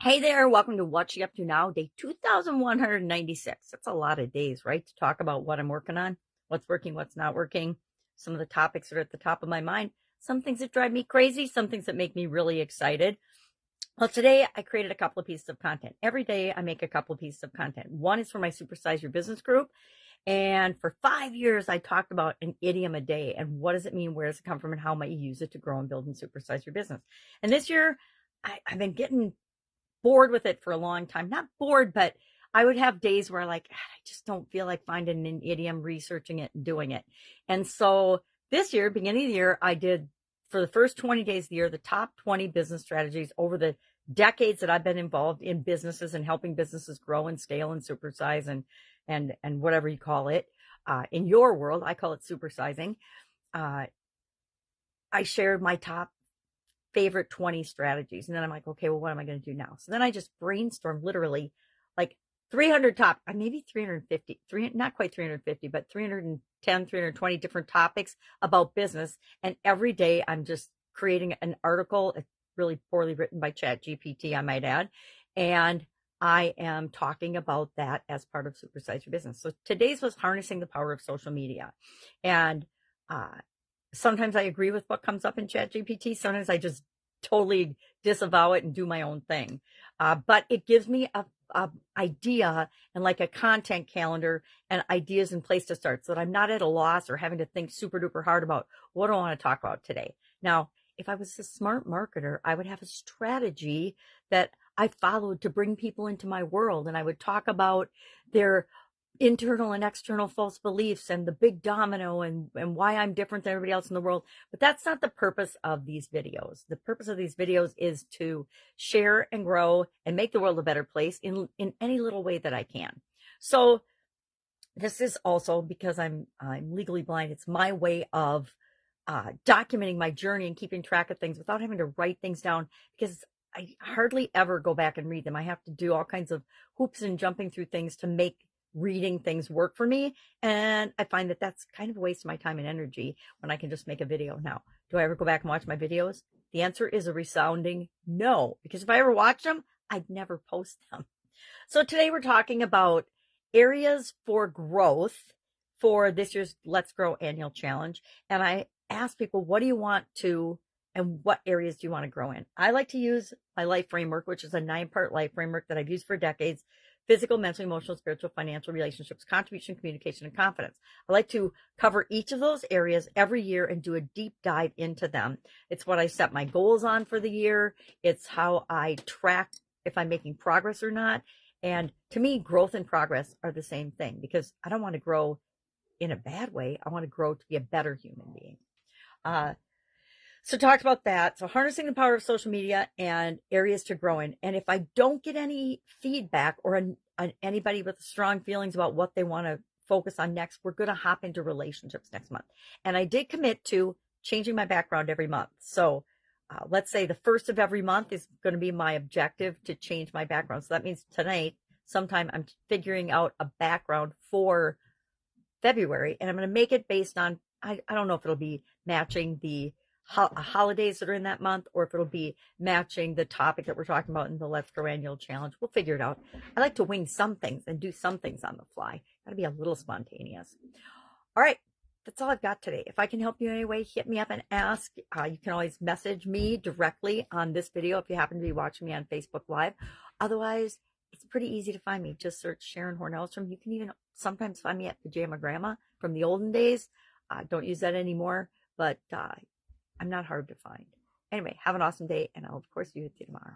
Hey there, welcome to What You Up To Now, day 2196. That's a lot of days, right? To talk about what I'm working on, what's working, what's not working, some of the topics that are at the top of my mind, some things that drive me crazy, some things that make me really excited. Well, today I created a couple of pieces of content. Every day I make a couple of pieces of content. One is for my Supersize Your Business group. And for 5 years, I talked about an idiom a day and what does it mean, where does it come from, and how might you use it to grow and build and supersize your business. And this year, I've been getting bored with it for a long time. Not bored, but I would have days where like I just don't feel like finding an idiom, researching it, and doing it. And so this year, beginning of the year, I did for the first 20 days of the year the top 20 business strategies over the decades that I've been involved in businesses and helping businesses grow and scale and supersize and whatever you call it. In your world, I call it supersizing. I shared my top favorite 20 strategies. And then I'm like, okay, well, what am I going to do now? So then I just brainstormed literally like 300 maybe 350, not quite 350, but 310, 320 different topics about business. And every day I'm just creating an article, really poorly written by ChatGPT, I might add. And I am talking about that as part of Supersize Your Business. So today's was harnessing the power of social media. And, sometimes I agree with what comes up in ChatGPT. Sometimes I just totally disavow it and do my own thing. But it gives me a idea and like a content calendar and ideas in place to start so that I'm not at a loss or having to think super duper hard about what do I want to talk about today. Now, if I was a smart marketer, I would have a strategy that I followed to bring people into my world. And I would talk about their internal and external false beliefs and the big domino and why I'm different than everybody else in the world. But that's not the purpose of these videos. The purpose of these videos is to share and grow and make the world a better place in any little way that I can. So this is also because I'm legally blind. It's my way of documenting my journey and keeping track of things without having to write things down, because I hardly ever go back and read them. I have to do all kinds of hoops and jumping through things to make reading things work for me. And I find that that's kind of a waste of my time and energy when I can just make a video. Now, do I ever go back and watch my videos? The answer is a resounding no, because if I ever watched them, I'd never post them. So today we're talking about areas for growth for this year's Let's Grow annual challenge. And I asked people, what do you want to, and what areas do you want to grow in? I like to use my life framework, which is a 9-part life framework that I've used for decades: physical, mental, emotional, spiritual, financial, relationships, contribution, communication, and confidence. I like to cover each of those areas every year and do a deep dive into them. It's what I set my goals on for the year. It's how I track if I'm making progress or not. And to me, growth and progress are the same thing, because I don't want to grow in a bad way. I want to grow to be a better human being. So talked about that. So harnessing the power of social media and areas to grow in. And if I don't get any feedback or anybody with strong feelings about what they want to focus on next, we're going to hop into relationships next month. And I did commit to changing my background every month. So let's say the first of every month is going to be my objective to change my background. So that means tonight, sometime I'm figuring out a background for February, and I'm going to make it based on, I don't know if it'll be matching the holidays that are in that month, or if it'll be matching the topic that we're talking about in the Let's Grow annual challenge. We'll figure it out. I like to wing some things and do some things on the fly. Gotta be a little spontaneous. All right, that's all I've got today. If I can help you in any way, hit me up and ask. You can always message me directly on this video if you happen to be watching me on Facebook Live. Otherwise, it's pretty easy to find me. Just search Sharon Horne-Ellstrom. You can even sometimes find me at Pajama Grandma from the olden days. Don't use that anymore, but I'm not hard to find. Anyway, have an awesome day, and I'll, of course, be with you tomorrow.